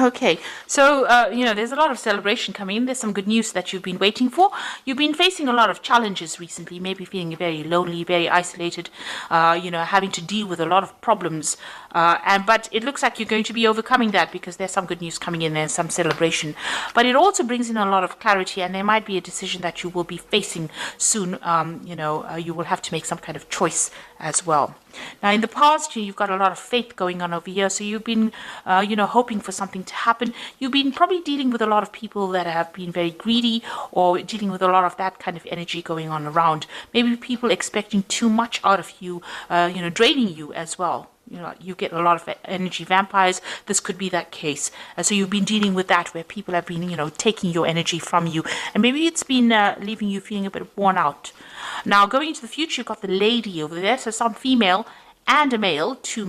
Okay, so there's a lot of celebration coming in. There's some good news that you've been waiting for. You've been facing a lot of challenges recently, maybe feeling very lonely, very isolated, having to deal with a lot of problems. But it looks like you're going to be overcoming that because there's some good news coming in and some celebration. But it also brings in a lot of clarity, and there might be a decision that you will be facing soon. You will have to make some kind of choice as well. Now, in the past, you've got a lot of faith going on over here, so you've been, hoping for something to happen. You've been probably dealing with a lot of people that have been very greedy, or dealing with a lot of that kind of energy going on around. Maybe people expecting too much out of you, draining you as well. You get a lot of energy vampires. This could be that case. So you've been dealing with that where people have been, taking your energy from you. And maybe it's been leaving you feeling a bit worn out. Now, going into the future, you've got the lady over there. So some female and a male, two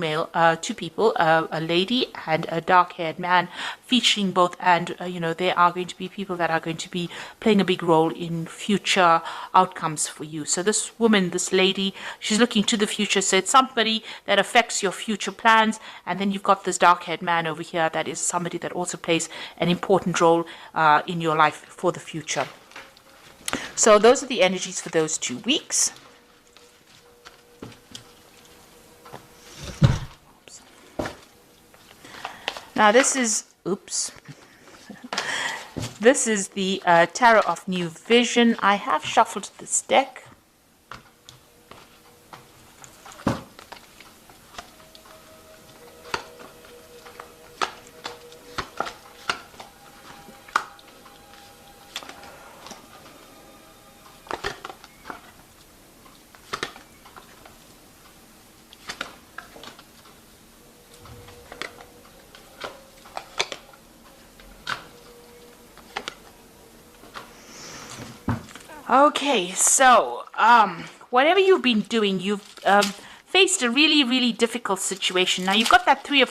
people, a lady and a dark-haired man, featuring both. And, there are going to be people that are going to be playing a big role in future outcomes for you. So this woman, this lady, she's looking to the future. So it's somebody that affects your future plans. And then you've got this dark-haired man over here that is somebody that also plays an important role in your life for the future. So those are the energies for those 2 weeks. Now this is, this is the Tarot of New Vision. I have shuffled this deck. Okay, so whatever you've been doing, you've faced a really, really difficult situation. Now you've got that three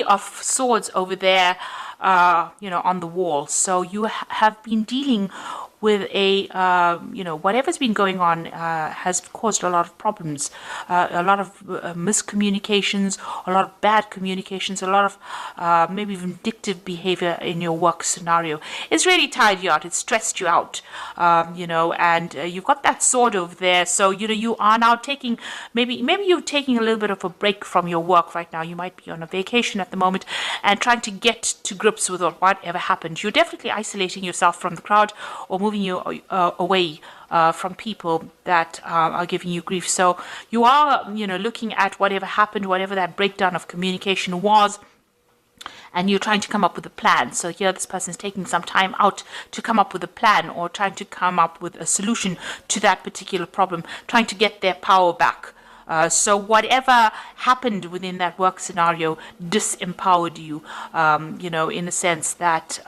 of swords over there, on the wall. So you have been dealing with whatever's been going on has caused a lot of problems, a lot of miscommunications, a lot of bad communications, a lot of maybe vindictive behavior in your work scenario. It's really tired you out. It's stressed you out, and you've got that sword over there. So, you are now taking, maybe you're taking a little bit of a break from your work right now. You might be on a vacation at the moment and trying to get to grips with whatever happened. You're definitely isolating yourself from the crowd or moving you away from people that are giving you grief. So you are, looking at whatever happened, whatever that breakdown of communication was, and you're trying to come up with a plan. So here this person is taking some time out to come up with a plan or trying to come up with a solution to that particular problem, trying to get their power back. So whatever happened within that work scenario disempowered you, in the sense that,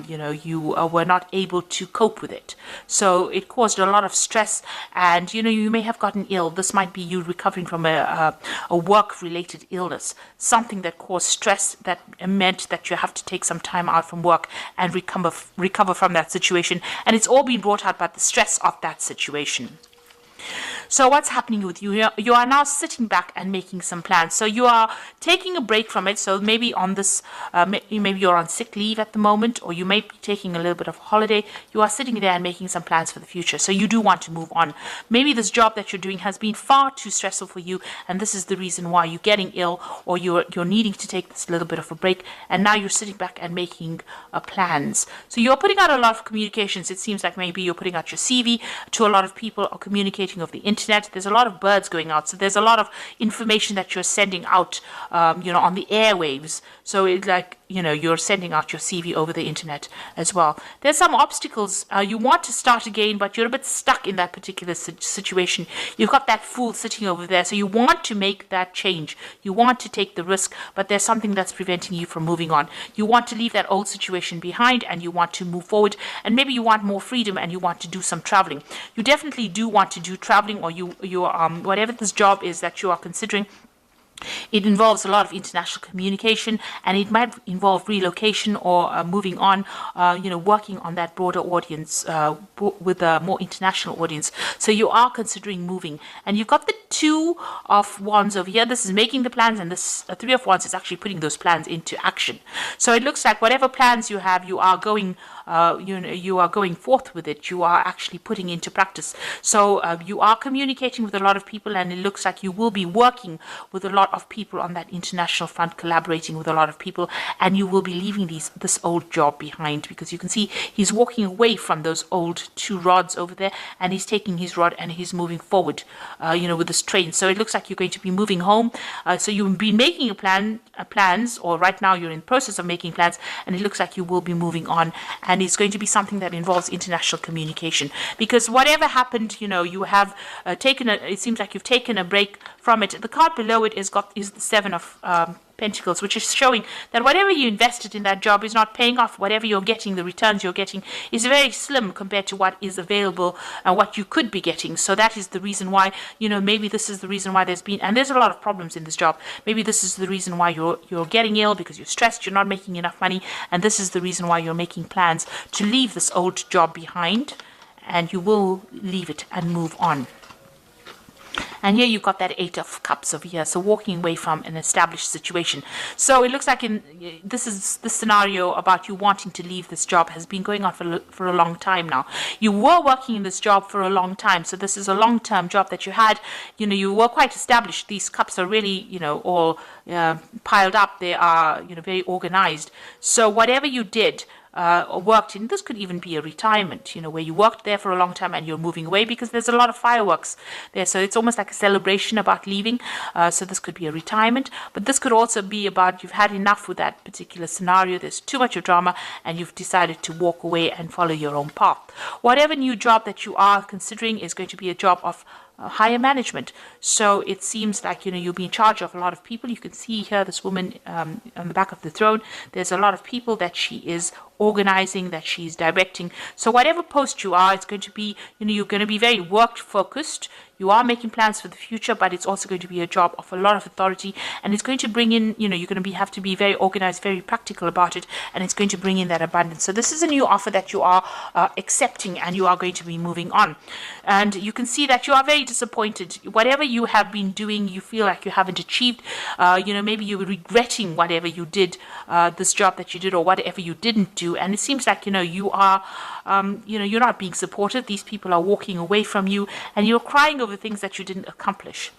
you were not able to cope with it. So it caused a lot of stress and, you may have gotten ill. This might be you recovering from a work-related illness, something that caused stress that meant that you have to take some time out from work and recover from that situation. And it's all been brought out by the stress of that situation. So what's happening with you? You are now sitting back and making some plans. So you are taking a break from it. So maybe on this, maybe you're on sick leave at the moment, or you may be taking a little bit of holiday. You are sitting there and making some plans for the future. So you do want to move on. Maybe this job that you're doing has been far too stressful for you, and this is the reason why you're getting ill, or you're needing to take this little bit of a break. And now you're sitting back and making plans. So you're putting out a lot of communications. It seems like maybe you're putting out your CV to a lot of people, or communicating over the internet. There's a lot of birds going out, so there's a lot of information that you're sending out, on the airwaves. So it's like, you're sending out your CV over the internet as well. There's some obstacles. You want to start again, but you're a bit stuck in that particular situation. You've got that fool sitting over there, so you want to make that change. You want to take the risk, but there's something that's preventing you from moving on. You want to leave that old situation behind, and you want to move forward, and maybe you want more freedom, and you want to do some traveling. You definitely do want to do traveling, or you whatever this job is that you are considering, It involves a lot of international communication, and it might involve relocation or moving on, working on that broader audience with a more international audience. So you are considering moving, and you've got the Two of Wands over here. This is making the plans, and this Three of Wands is actually putting those plans into action. So it looks like whatever plans you have, you are going you are going forth with it. You are actually putting into practice. So you are communicating with a lot of people, and it looks like you will be working with a lot of people on that international front, collaborating with a lot of people, and you will be leaving this old job behind, because you can see he's walking away from those old two rods over there, and he's taking his rod and he's moving forward, with this train. So it looks like you're going to be moving home. So you've been making plans, or right now you're in the process of making plans, and it looks like you will be moving on, and it's going to be something that involves international communication, because whatever happened, you have it seems like you've taken a break from it. The card below it is the Seven of Pentacles, which is showing that whatever you invested in that job is not paying off. Whatever you're getting, the returns you're getting is very slim compared to what is available and what you could be getting. So that is the reason why, maybe this is the reason why there's a lot of problems in this job. Maybe this is the reason why you're getting ill, because you're stressed, you're not making enough money, and this is the reason why you're making plans to leave this old job behind, and you will leave it and move on. And here you've got that Eight of Cups over here, so walking away from an established situation. So it looks like this scenario about you wanting to leave this job has been going on for a long time now. You were working in this job for a long time, so this is a long-term job that you had. You were quite established. These cups are really, all piled up. They are, very organized. So whatever you did, worked in, this could even be a retirement, where you worked there for a long time and you're moving away, because there's a lot of fireworks there. So it's almost like a celebration about leaving. So this could be a retirement, but this could also be about you've had enough with that particular scenario. There's too much of drama, and you've decided to walk away and follow your own path. Whatever new job that you are considering is going to be a job of higher management. So it seems like you'll be in charge of a lot of people. You can see here this woman on the back of the throne. There's a lot of people that she is organizing, that she's directing. So whatever post you are, it's going to be, you're going to be very work focused. You are making plans for the future, but it's also going to be a job of a lot of authority, and it's going to bring in, you're going to have to be very organized, very practical about it, and it's going to bring in that abundance. So this is a new offer that you are accepting, and you are going to be moving on. And you can see that you are very disappointed. Whatever you have been doing, you feel like you haven't achieved. Maybe you're regretting whatever you did, this job that you did, or whatever you didn't do. And it seems like, you are, you're not being supported. These people are walking away from you, and you're crying over things that you didn't accomplish.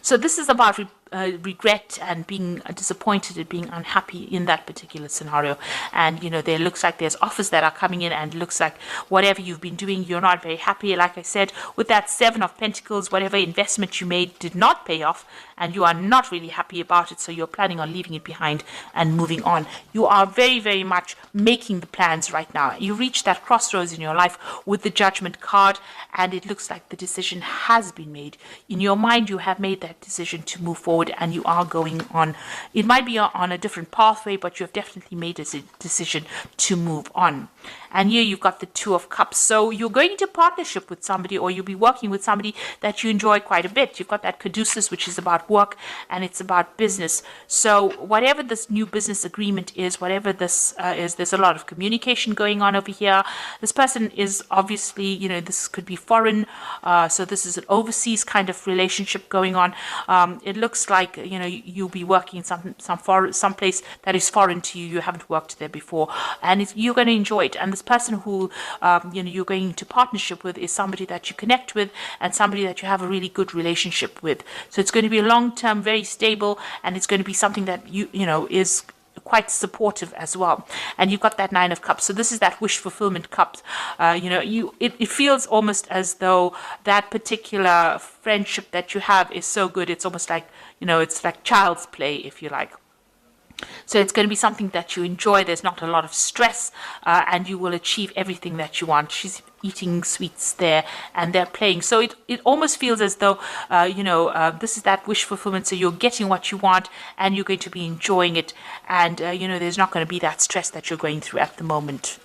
So this is about regret and being disappointed and being unhappy in that particular scenario. And there looks like there's offers that are coming in, and looks like whatever you've been doing, you're not very happy. Like I said, with that Seven of Pentacles, whatever investment you made did not pay off, and you are not really happy about it. So you're planning on leaving it behind and moving on. You are very, very much making the plans right now. You reach that crossroads in your life with the Judgment card, and it looks like the decision has been made. In your mind, you have made that decision to move forward, and you are going on. It might be on a different pathway, but you have definitely made a decision to move on. And here you've got the Two of Cups. So you're going into partnership with somebody, or you'll be working with somebody that you enjoy quite a bit. You've got that Caduceus, which is about work, and it's about business. So whatever this new business agreement is, whatever this is, there's a lot of communication going on over here. This person is obviously, this could be foreign. So this is an overseas kind of relationship going on. It looks like, you'll be working in some place that is foreign to you. You haven't worked there before, and you're going to enjoy it. And this person who you're going into partnership with is somebody that you connect with, and somebody that you have a really good relationship with. So it's going to be a long-term, very stable, and it's going to be something that is quite supportive as well. And you've got that Nine of Cups. So this is that wish fulfillment cup. It feels almost as though that particular friendship that you have is so good. It's almost like, it's like child's play, if you like. So it's going to be something that you enjoy. There's not a lot of stress, and you will achieve everything that you want. She's eating sweets there, and they're playing. So it almost feels as though, this is that wish fulfillment. So you're getting what you want, and you're going to be enjoying it. And, there's not going to be that stress that you're going through at the moment.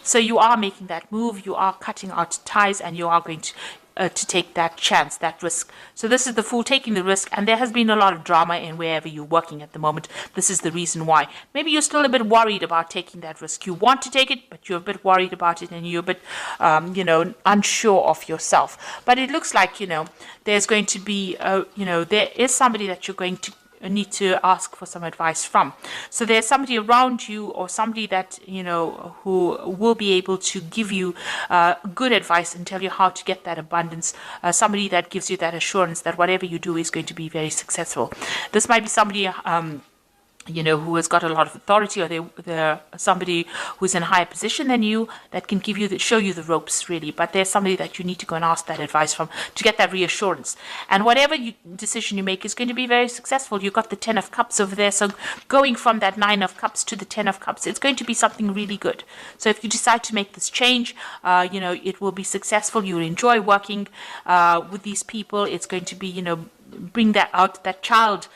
So you are making that move, you are cutting out ties, and you are going to to take that chance, that risk. So this is the Fool taking the risk, and there has been a lot of drama in wherever you're working at the moment. This is the reason why. Maybe you're still a bit worried about taking that risk. You want to take it, but you're a bit worried about it, and you're a bit, unsure of yourself. But it looks like, there's going to be, there is somebody that you're going to need to ask for some advice from. So there's somebody around you, or somebody that who will be able to give you good advice and tell you how to get that abundance. Somebody that gives you that assurance that whatever you do is going to be very successful. This might be somebody who has got a lot of authority, or they're somebody who's in a higher position than you that can show you the ropes, really. But there's somebody that you need to go and ask that advice from to get that reassurance. And whatever decision you make is going to be very successful. You've got the 10 of Cups over there. So going from that 9 of Cups to the 10 of Cups, it's going to be something really good. So if you decide to make this change, it will be successful. You'll enjoy working with these people. It's going to be, bring that out, that child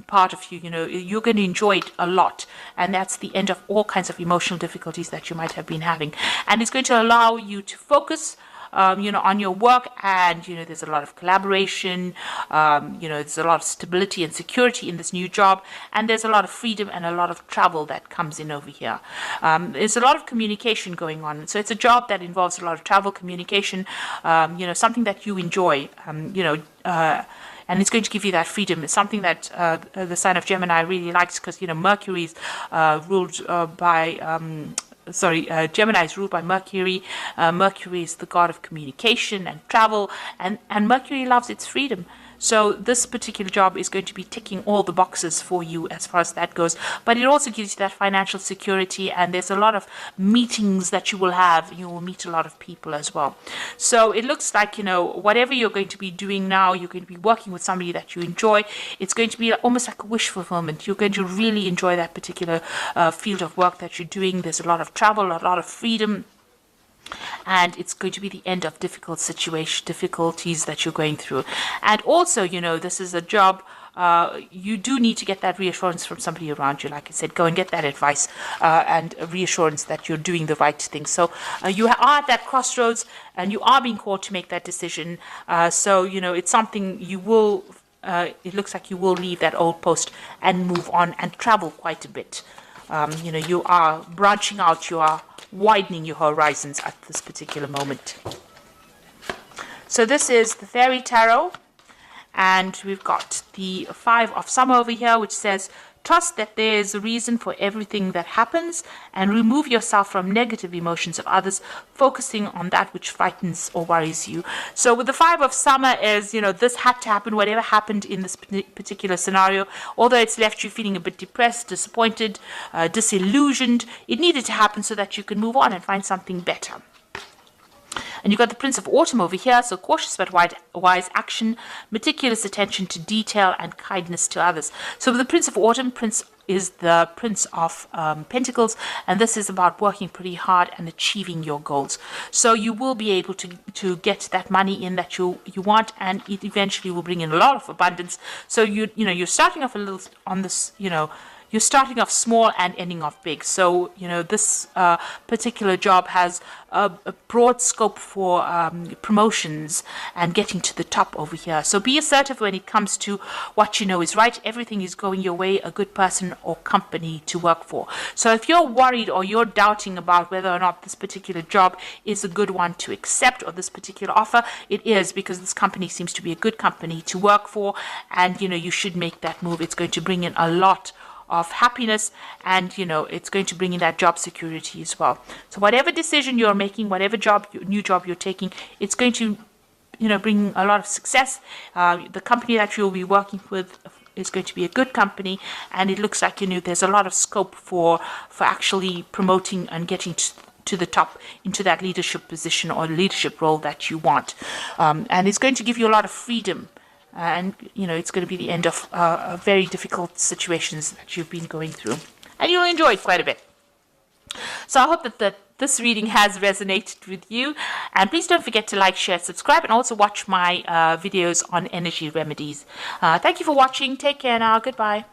part of you, you're going to enjoy it a lot, and that's the end of all kinds of emotional difficulties that you might have been having, and it's going to allow you to focus on your work, and there's a lot of collaboration, there's a lot of stability and security in this new job, and there's a lot of freedom and a lot of travel that comes in over here. There's a lot of communication going on, so it's a job that involves a lot of travel, communication, something that you enjoy, and it's going to give you that freedom. It's something that the sign of Gemini really likes, because Mercury's ruled by Gemini is ruled by Mercury. Mercury is the god of communication and travel, and Mercury loves its freedom. So this particular job is going to be ticking all the boxes for you as far as that goes. But it also gives you that financial security, and there's a lot of meetings that you will have. You will meet a lot of people as well. So it looks like, whatever you're going to be doing now, you're going to be working with somebody that you enjoy. It's going to be almost like a wish fulfillment. You're going to really enjoy that particular field of work that you're doing. There's a lot of travel, a lot of freedom. And it's going to be the end of difficulties that you're going through. And also, this is a job, you do need to get that reassurance from somebody around you. Like I said, go and get that advice and a reassurance that you're doing the right thing. So you are at that crossroads, and you are being called to make that decision. So, it's something you will, it looks like you will leave that old post and move on and travel quite a bit. You are branching out, you are widening your horizons at this particular moment. So this is the Fairy Tarot, and we've got the 5 of Summer over here, which says, trust that there is a reason for everything that happens, and remove yourself from negative emotions of others, focusing on that which frightens or worries you. So with the 5 of Summer is, this had to happen, whatever happened in this particular scenario, although it's left you feeling a bit depressed, disappointed, disillusioned, it needed to happen so that you can move on and find something better. And you've got the Prince of Autumn over here, so cautious but wise action, meticulous attention to detail, and kindness to others. So with the Prince of Autumn, Prince is the Prince of Pentacles, and this is about working pretty hard and achieving your goals. So you will be able to get that money in that you want, and it eventually will bring in a lot of abundance. So you're starting off a little on this, you're starting off small and ending off big. So, this particular job has a broad scope for promotions and getting to the top over here. So be assertive when it comes to what you know is right. Everything is going your way, a good person or company to work for. So if you're worried or you're doubting about whether or not this particular job is a good one to accept, or this particular offer, it is, because this company seems to be a good company to work for, and, you should make that move. It's going to bring in a lot of happiness, and it's going to bring in that job security as well. So whatever decision you're making, whatever new job you're taking, it's going to bring a lot of success. The company that you'll be working with is going to be a good company, and it looks like there's a lot of scope for actually promoting and getting to the top into that leadership position or leadership role that you want, and it's going to give you a lot of freedom. And, it's going to be the end of very difficult situations that you've been going through. And you'll enjoy it quite a bit. So I hope that this reading has resonated with you. And please don't forget to like, share, subscribe, and also watch my videos on energy remedies. Thank you for watching. Take care now. Goodbye.